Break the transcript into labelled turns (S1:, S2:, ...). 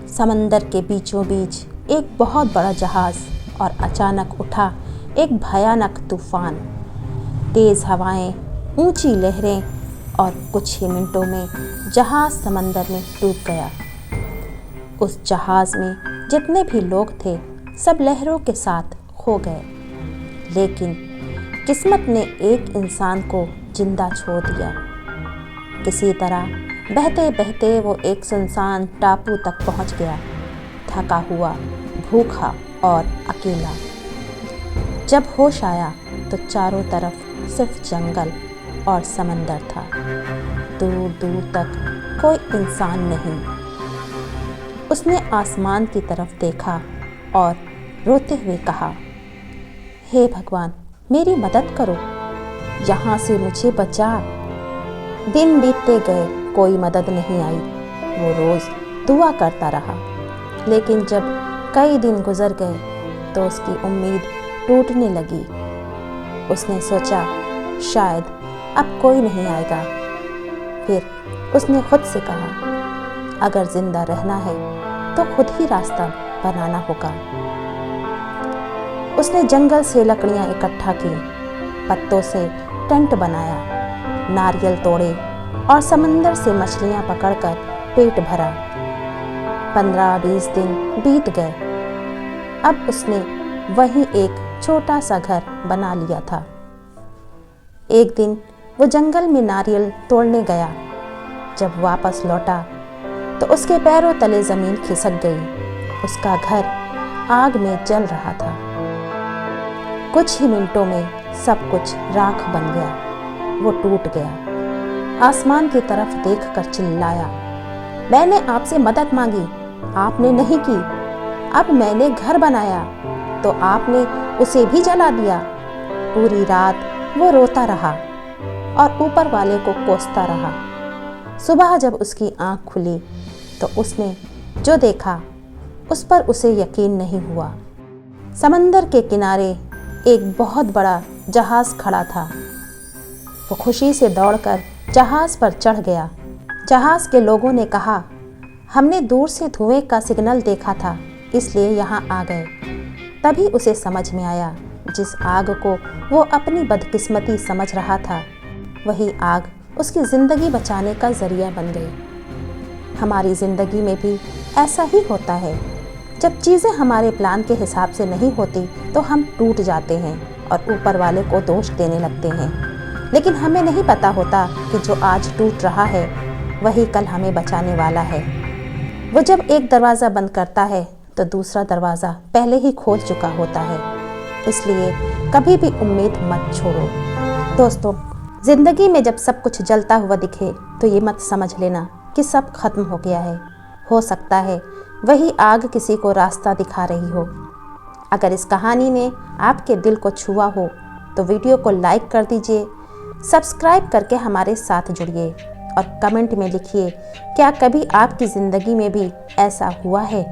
S1: समंदर के बीचों बीच एक बहुत बड़ा जहाज़ और अचानक उठा एक भयानक तूफान। तेज़ हवाएं, ऊंची लहरें और कुछ ही मिनटों में जहाज़ समंदर में डूब गया। उस जहाज़ में जितने भी लोग थे सब लहरों के साथ खो गए, लेकिन किस्मत ने एक इंसान को जिंदा छोड़ दिया। किसी तरह बहते बहते वो एक सुनसान टापू तक पहुंच गया, थका हुआ, भूखा और अकेला। जब होश आया तो चारों तरफ सिर्फ जंगल और समंदर था। दूर दूर तक कोई इंसान नहीं। उसने आसमान की तरफ देखा और रोते हुए कहा, हे भगवान, मेरी मदद करो, यहाँ से मुझे बचा। दिन बीतते गए, कोई मदद नहीं आई। वो रोज़ दुआ करता रहा, लेकिन जब कई दिन गुजर गए तो उसकी उम्मीद टूटने लगी। उसने सोचा, शायद अब कोई नहीं आएगा। फिर उसने खुद से कहा, अगर जिंदा रहना है तो खुद ही रास्ता बनाना होगा। उसने जंगल से लकड़ियां इकट्ठा की, पत्तों से टेंट बनाया, नारियल तोड़े और समंदर से मछलियां पकड़कर पेट भरा। 15-20 दिन बीत गए। अब उसने वहीं एक छोटा सा घर बना लिया था। एक दिन वो जंगल में नारियल तोड़ने गया। जब वापस लौटा तो उसके पैरों तले जमीन खिसक गई। उसका घर आग में जल रहा था। कुछ ही मिनटों में सब कुछ राख बन गया। वो टूट गया। आसमान की तरफ देखकर चिल्लाया, मैंने आपसे मदद मांगी, आपने नहीं की। अब मैंने घर बनाया तो आपने उसे भी जला दिया। पूरी रात वो रोता रहा और ऊपर वाले को कोसता रहा। सुबह जब उसकी आंख खुली तो उसने जो देखा उस पर उसे यकीन नहीं हुआ। समंदर के किनारे एक बहुत बड़ा जहाज़ खड़ा था। वो खुशी से दौड़कर जहाज़ पर चढ़ गया। जहाज़ के लोगों ने कहा, हमने दूर से धुएं का सिग्नल देखा था, इसलिए यहाँ आ गए। तभी उसे समझ में आया, जिस आग को वो अपनी बदकिस्मती समझ रहा था, वही आग उसकी ज़िंदगी बचाने का ज़रिया बन गई। हमारी ज़िंदगी में भी ऐसा ही होता है। जब चीज़ें हमारे प्लान के हिसाब से नहीं होती तो हम टूट जाते हैं और ऊपर वाले को दोष देने लगते हैं। लेकिन हमें नहीं पता होता कि जो आज टूट रहा है वही कल हमें बचाने वाला है। वो जब एक दरवाज़ा बंद करता है तो दूसरा दरवाज़ा पहले ही खोल चुका होता है। इसलिए कभी भी उम्मीद मत छोड़ो। दोस्तों, ज़िंदगी में जब सब कुछ जलता हुआ दिखे तो ये मत समझ लेना कि सब खत्म हो गया है। हो सकता है वही आग किसी को रास्ता दिखा रही हो। अगर इस कहानी ने आपके दिल को छुआ हो तो वीडियो को लाइक कर दीजिए, सब्सक्राइब करके हमारे साथ जुड़िए और कमेंट में लिखिए, क्या कभी आपकी ज़िंदगी में भी ऐसा हुआ है।